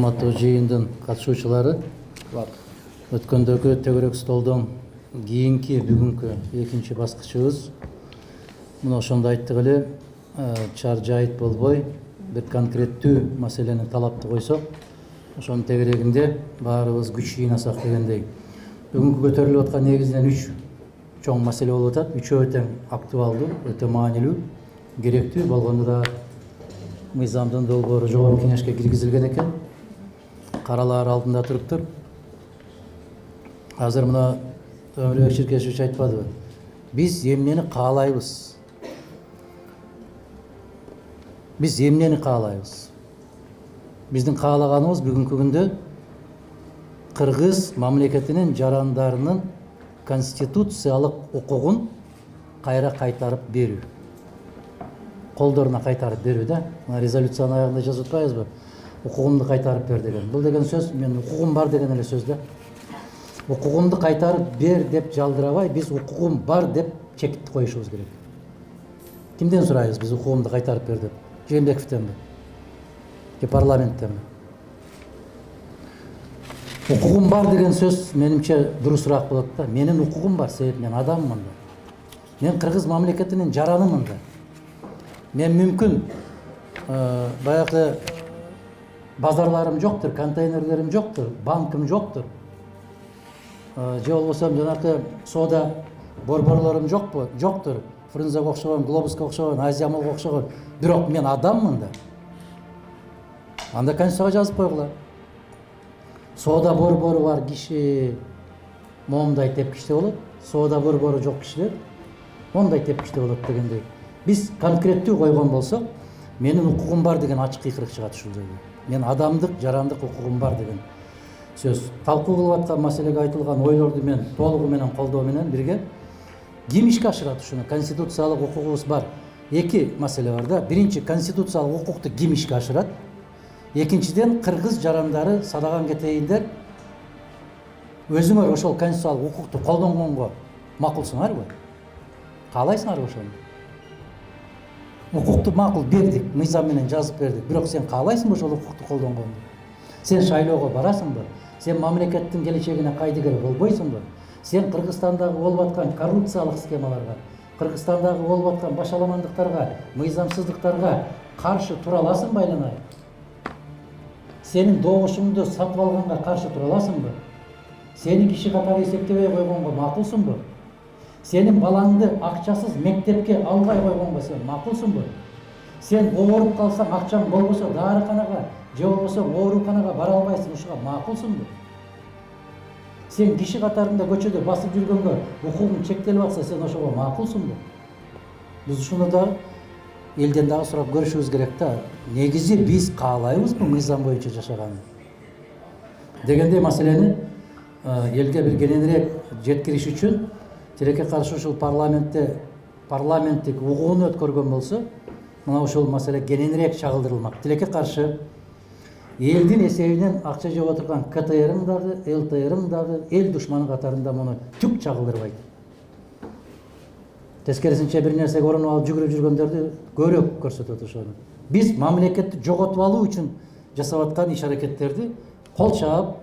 урматтуу жыйындын катышуучулары, өткөндөгү төгөрөк столдон кийинки бүгүнкү экинчи баскычыбыз мына ошондо айттык эле, чар жайыт болбой бир конкреттүү маселени талапты койсок, ошонун тегерегинде баарыбыз күч жыйнасак дегендей. Бүгүнкү көтөрүлүп аткан негизинен 3 чоң маселе болуп атат. Үчөө өтө актуалдуу, өтө маанилүү, керектүү болгондо да мыйзамдын долбоору жогорку кеңешке киргизилген экен. Каралаар алдында туруптур. Азыр мына Өмүрбек Чиркешевич айтпадыбы? Биз эмнени каалайбыз? Биз эмнени каалайбыз? Биздин каалаганыбыз бүгүнкү күндө Кыргыз мамлекетинин жарандарынын конституциялык укугун кайра кайтарып берүү. Колдоруна кайтарып берүү да. Резолюциянын аягында жазып атпайбызбы? Укугумду кайтарып бер деген. Бул деген сөз, мен укугум бар деген эле сөз да. Укугумду кайтарып бер деп жалдырабай, биз укугум бар деп чекитти коюшубуз керек. Кимден сурайбыз биз укугумду кайтарып бер деп? Жээнбековденби? Же парламенттенби? Укугум бар деген сөз менимче дурусураак болот да. Менин укугум бар, себеп мен адаммын да. Мен Кыргыз мамлекетинин жаранымын да. Мен мүмкүн баягы базарларым жоктур, контейнерлерим жоктур, банкым жоктур. Же болбосо жанакы соода борборлорум жоктур. Фрунзеге окшогон, Глобуско окшогон, Азия Молго окшогон. Бирок мен адаммын да. Анда конституцияга жазып койгула. Соода борбору бар киши момундай тепкичте болот, соода борбору жок кишилер мондай тепкичте болот дегендей. Биз конкреттүү койгон болсок, менин укугум бар деген ачык кыйкырык чыгат ушул жерде. Мен адамдык, жарандык укугум бар деген сөз. Талкуу кылып аткан маселеге айтылган ойлорду мен толугу менен колдоо менен бирге ким ишке ашырат ушуну? Конституциялык укугубуз бар. Эки маселе бар да. Биринчи, конституциялык укукту ким ишке ашырат? Экинчиден, кыргыз жарандары садаган кетейиндер өзүңөр ошол конституциялык укукту колдонгонго макулсуңарбы? Каалайсыңарбы ошону? Укукту макул бердик, мыйзам менен жазып бердик. Бирок сен каалайсыңбы ошол укукту колдонгонду? Сен шайлоого барасыңбы? Сен мамлекеттин келечегине кайдыгер болбойсуңбу? Сен Кыргызстандагы болуп аткан коррупциялык схемаларга, Кыргызстандагы болуп аткан башаламандыктарга, мыйзамсыздыктарга каршы тура аласыңбы айланайын? Сенин добушуңду сатып алганга каршы тура аласыңбы? Сени киши катары эсептебей койгонго макулсуңбу? Сенин балаңды акчасыз мектепке албай койгонго сен макулсуңбу? Сен ооруп калсаң, акчаң болбосо дарыканага же болбосо ооруканага бара албайсың, ушуга макулсуңбу? Сен киши катарында көчөдө басып жүргөнгө укугуң чектелип атса, сен ошого макулсуңбу? Биз ушуну да элден дагы сурап көрүшүбүз керек да. Негизи биз каалайбызбы мыйзам боюнча жашаганды? Дегендей маселени элге бир кененирээк жеткириш үчүн тилекке каршы ушул парламенттик угууну өткөргөн болсо, мына ушул маселе кененирээк чагылдырылмак. Тилекке каршы элдин эсебинен акча жеп отурган КТРың дагы, ЛТРың дагы эл душманы катарында муну түк чагылдырбайт. Тескерисинче бир нерсеге оронуп алып жүгүрүп жүргөндөрдү көбүрөөк көрсөтөт ошону. Биз мамлекетти жоготуп алуу үчүн жасап аткан иш-аракеттерди кол чаап,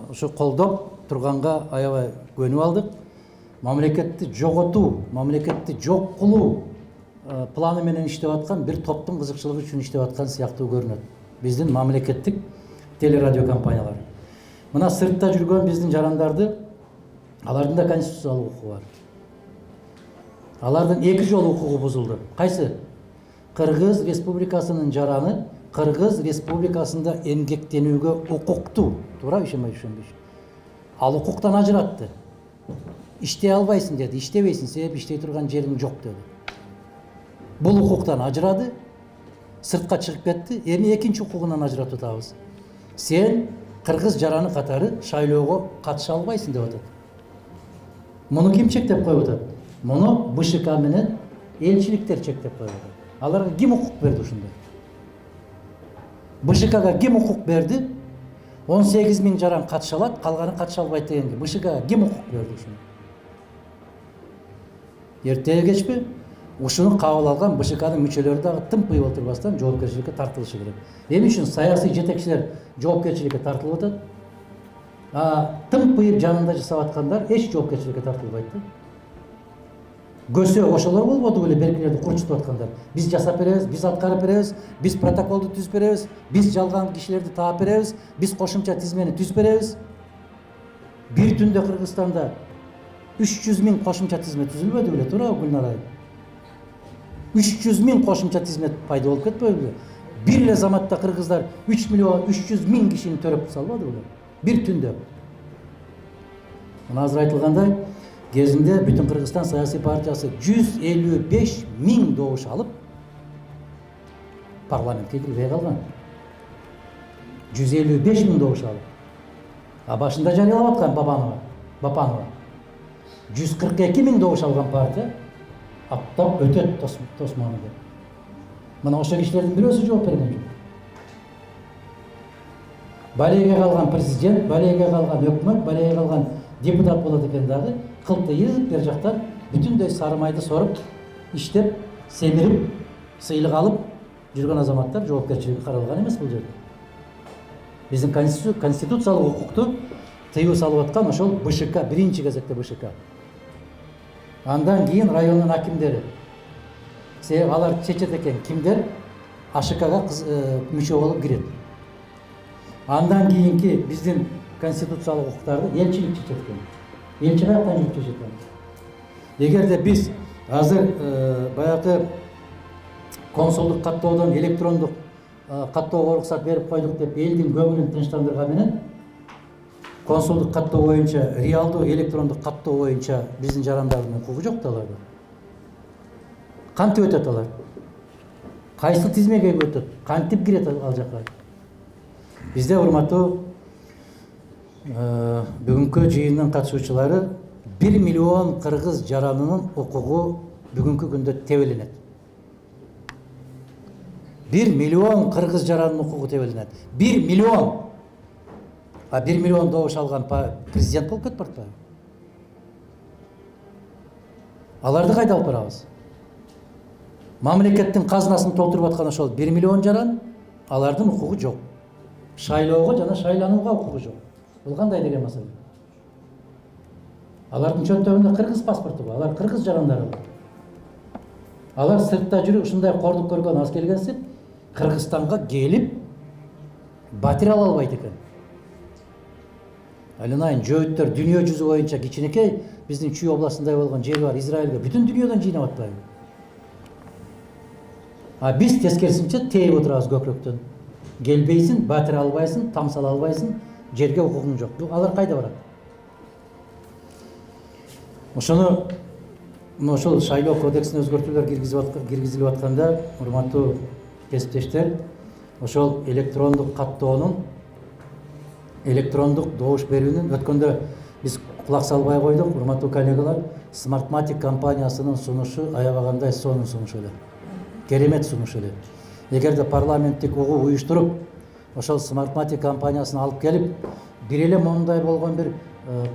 ушу колдоп турганга аябай көнүп алдык. Мамлекетти жоготуу, мамлекетти жок кылуу планы менен иштеп аткан бир топтун кызыкчылыгы үчүн иштеп аткан сыяктуу көрүнөт. Биздин мамлекеттик телерадио компаниялар. Мына сыртта жүргөн биздин жарандарды, алардын да конституциялык укугу бар. Алардын 2 жолу укугу бузулду. Кайсы? Кыргыз Республикасынын жараны Кыргыз Республикасында эмгектенүүгө укуктуу. Туура ишенбейсиңби? Ал укуктан ажыратты. Иштей албайсың деди, иштебейсиң, себеп иштей турган жериң жок деди. Бул укуктан ажырады, сыртка чыгып кетти. Эми экинчи укугунан ажыратып атабыз. Сен кыргыз жараны катары шайлоого катыша албайсың деп атат. Муну ким чектеп коюп атат? Муну БШК менен элчиликтер чектеп коюп атат. Аларга ким укук берди ушундай? БШКга ким укук берди? 18 000 жаран катыша алат, калганы катыша албайт дегенге БШКга ким укук берди ушуну? Эртеге кечпи ушуну кабыл алган БШКнын мүчөлөрү дагы тымпый отурбастан жоопкерчиликке тартылышы керек. Эмне үчүн саясий жетекчилер жоопкерчиликке тартылып атат, тымпыйып жанында жасап аткандар эч жоопкерчиликке тартылбайт да. Көсө ошолор болбоду беле беркилерди курчутуп аткандар. Биз жасап беребиз, биз аткарып беребиз, биз протоколду түзүп беребиз, биз жалган кишилерди таап беребиз, биз кошумча тизмени түзүп беребиз. Бир түндө Кыргызстанда 300 000 кошумча тизме түзүлбөдү беле, туурабы Гүлнар айым? 300 000 кошумча тизме пайда болуп кетпеби беле? Бир эле заматта кыргыздар 3 миллион 300 000 кишини төрөп салбады беле? Бир түндө. Мына азыр айтылгандай, кезинде бүтүн Кыргызстан саясий партиясы 155 000 добуш алып парламентке кирбей калган. 155 000 добуш алып. Башында жарыялап аткан Бапанова. 142 000 добуш алган партия аттап өтөт Тосмонуга. Мына ошол кишилердин бирөөсү жооп берген жок. Балейге калган президент, балейге калган өкмөт, балейге калган депутат болот экен дагы, кылтыйып бер жактан бүтүндөй сары майды соруп, иштеп, семирип, сыйлык алып жүргөн азаматтар жоопкерчиликке каралган эмес бул жерде. Биздин конституциялык укукту тыюу салып аткан ошол БШК, биринчи кезекте БШК. Андан кийин райондун акимдери. Себеби алар чечет экен кимдер АШКга мүчө болуп кирет. Андан кийинки биздин конституциялык укуктарды элчилик чечет экен. Элчи каяктан жүрүп чечет экен? Эгерде биз азыр баягы консулдук каттоодон электрондук каттоого уруксат берип койдук деп элдин көңүлүн тынчтандырган менен консулдук каттоо боюнча, реалдуу электрондук каттоо боюнча биздин жарандардын укугу жок да аларда. Кантип өтөт алар? Кайсы тизмеге өтөт? Кантип кирет ал жака? Бизде урматтуу бүгүнкү жыйындын катышуучулары 1 миллион кыргыз жаранынын укугу бүгүнкү күндө тебеленет. 1 миллион кыргыз жаранынын укугу тебеленет. 1 миллион. 1 миллион добуш алган президент болуп кетип баратпайбы? Аларды кайда алып барабыз? Мамлекеттин казынасын толтуруп аткан ошол 1 миллион жаран, алардын укугу жок. Шайлоого жана шайланууга укугу жок. Бул кандай деген маселе? Алардын чөнтөгүндө кыргыз паспорту бар, алар кыргыз жарандары бар. Алар сыртта жүрүп ушундай кордук көргөн аз келгенсип, Кыргызстанга келип батир ала албайт экен. Алинайын жөөттөр дүйнө жүзү боюнча кичинекей биздин Чүй областындай болгон жери бар, Израилге бүтүн дүйнөдөн жыйнап атпайбы? Биз тескерисинче тээп отурабыз көкрөктөн. Келбейсиң, батир албайсың, там сала албайсың, жерге укугуң жок. Алар кайда барат? Ошол шайлоо кодексине өзгөртүүлөр киргизилип атканда, урматтуу кесиптештер, ошол электрондук каттоонун, электрондук добуш берүүнүн өткөндө биз кулак салбай койдук, урматтуу коллегалар, Smartmatic компаниясынын сунушу аябагандай сонун сунуш эле. Керемет сунуш эле. Эгерде парламенттик угуу уюштуруп, ошол Smartmatic компаниясын алып келип, бир эле мондай болгон бир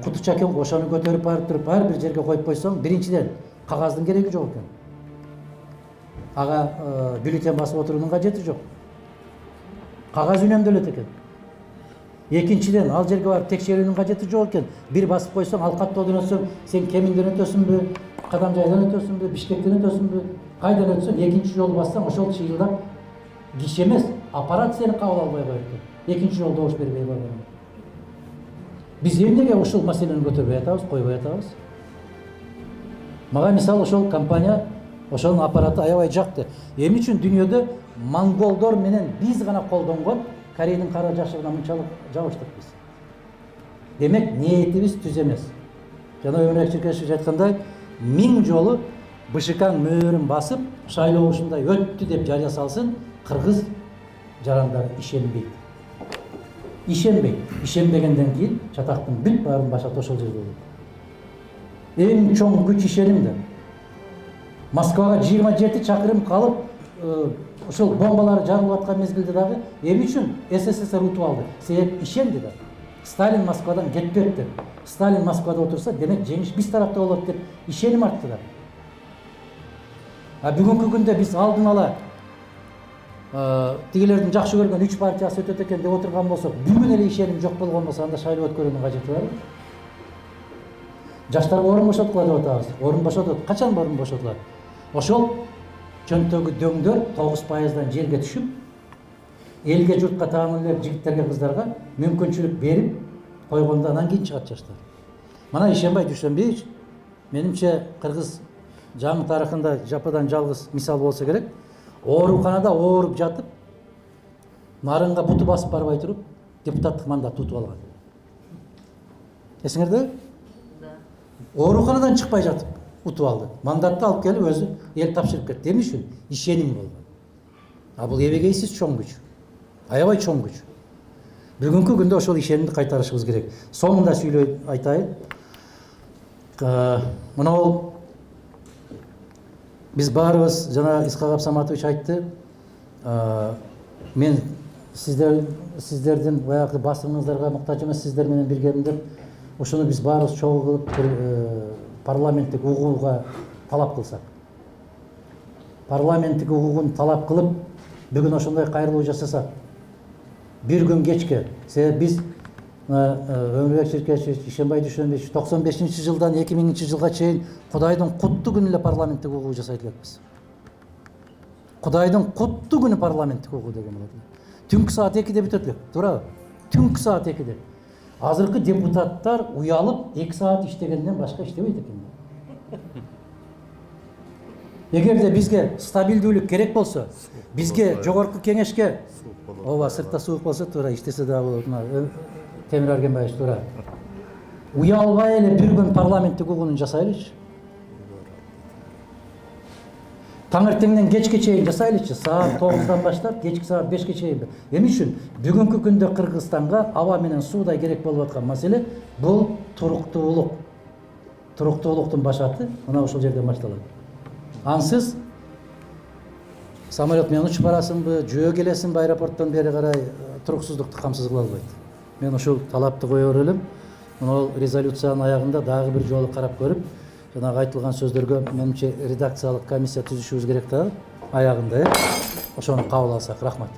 кутуча экен, ошону көтөрүп барып туруп, ар бир жерге коюп койсоң, биринчиден кагаздын кереги жок экен. Ага бюллетень басып отуруунун кажети жок. Кагаз үнөмдөлөт экен. Экинчиден ал жерге барып текшерүүнүн кажети жок экен. Бир басып койсоң, ал каттоодон өтсөң, сен Кемиңден өтөсүңбү, Кадамжайдан өтөсүңбү, Бишкектен өтөсүңбү, кайдан өтсөң, экинчи жолу бассаң, ошол чыйылдап киши эмес, аппарат сени кабыл албай коет экен. Экинчи жолу добуш бербей койгон. Биз эмнеге ушул маселени көтөрбөй атабыз, койбой атабыз? Мага мисалы ошол компания, ошонун аппараты аябай жакты. Эмне үчүн дүйнөдө монголдор менен биз гана колдонгон Кореянын кара жашыгына мынчалык жабыштык биз? Демек, ниетибиз түз эмес. Жана Өмүрбек Чиркешев айткандай, 1000 жолу БШКнын мөөрүн басып, шайлоо ушундай өттү деп жарыя салсын, кыргыз жарандары ишенбейт. Ишенбегенден кийин чатактын бүт баарын башаты ошол жерде болот. Эң чоң күч ишенимде. Москвага 27 чакырым калып, ошол бомбалары жарылып аткан мезгилде дагы эмне үчүн СССР утуп алды? Себеп ишенди да. Сталин Москвадан кетпеп деп. Сталин Москвада отурса, демек жеңиш биз тарапта болот деп ишеним артты да. Бүгүнкү күндө биз алдын ала тигилердин жакшы көргөн 3 партиясы өтөт экен деп отурган болсок, бүгүн эле ишеним жок болгон болсо, анда шайлоо өткөрүүнүн кажети барбы? Жаштарга орун бошоткула деп атабыз. Орун бошотот. Качан орун бошотулат? Ошол чөнтөгү дөңдөр 9%дан жерге түшүп, элге журтка таамилдеп, жигиттерге, кыздарга мүмкүнчүлүк берип койгондо анан кийин чыгат жаштар. Мына Ишенбай Дүйшөнбиевич, менимче кыргыз жаңы тарыхында жападан жалгыз мисал болсо керек. Ооруканада ооруп жатып, нарынга буту басып барбай туруп, депутаттык мандатты утуп алган. Эсиңерде? Ооруканадан чыкпай жатып утуп алды. Мандатты алып келип өзү эл тапшырып кетти. Эмне үчүн? Ишеним болгон. Бул эбегейсиз чоң күч. Аябай чоң күч. Бүгүнкү күндө ошол ишенимди кайтарышыбыз керек. Соңунда сүйлөй айтайын. Мына ол биз баарыбыз, жана Исхак Абсаматович айтты, мен сиздердин баягы басыңыздарга муктаж эмес, сиздер менен биргемин деп, ошону биз баарыбыз чогуу кылып парламенттик укугуга талап кылсак. Парламенттик укугун талап кылып, бүгүн ошондой кайрылуу жасасак, бир күн кечке, себеби биз Өмүрбек Ширкешевич, Ишенбай Дүйшөнбиевич 95-жылдан 2000-жылга чейин Кудайдын куттуу күнү эле парламенттик укугу жасайт элекпиз. Кудайдын куттуу күнү парламенттик укугу деген болот. Түнкү саат 2-де бүтөт элек, туурабы? Түнкү саат 2-де. Азыркы депутаттар уялып 2 саат иштегенден башка иштебейт экен. Эгерде бизге стабилдүүлүк керек болсо, бизге жогорку кеңешке, сыртта суук болсо туура иштесе да болот. Темир Аргенбаевич, туура. Уялбай эле бир күн парламенттик укугун жасайлычы. Таңертеңден кечке чейин жасайлычы. Саат 9-дан баштап кечки саат 5-ке чейин. Эмне үчүн? Бүгүнкү күндө Кыргызстанга аба менен суудай керек болуп аткан маселе бул туруктуулук. Туруктуулуктун башаты мына ошол жерден башталат. Ансыз самолет менен учуп барасыңбы, жөө келесиңби аэропорттон бери карай туруксуздукту камсыз кыла албайт. Мен ошол талапты кое берелим. Мына резолюциянын аягында дагы бир жолу карап көрүп, жанагы айтылган сөздөргө менимче редакциялык комиссия түзүшүбүз керек да аягында, ошону кабыл алсак. Рахмат.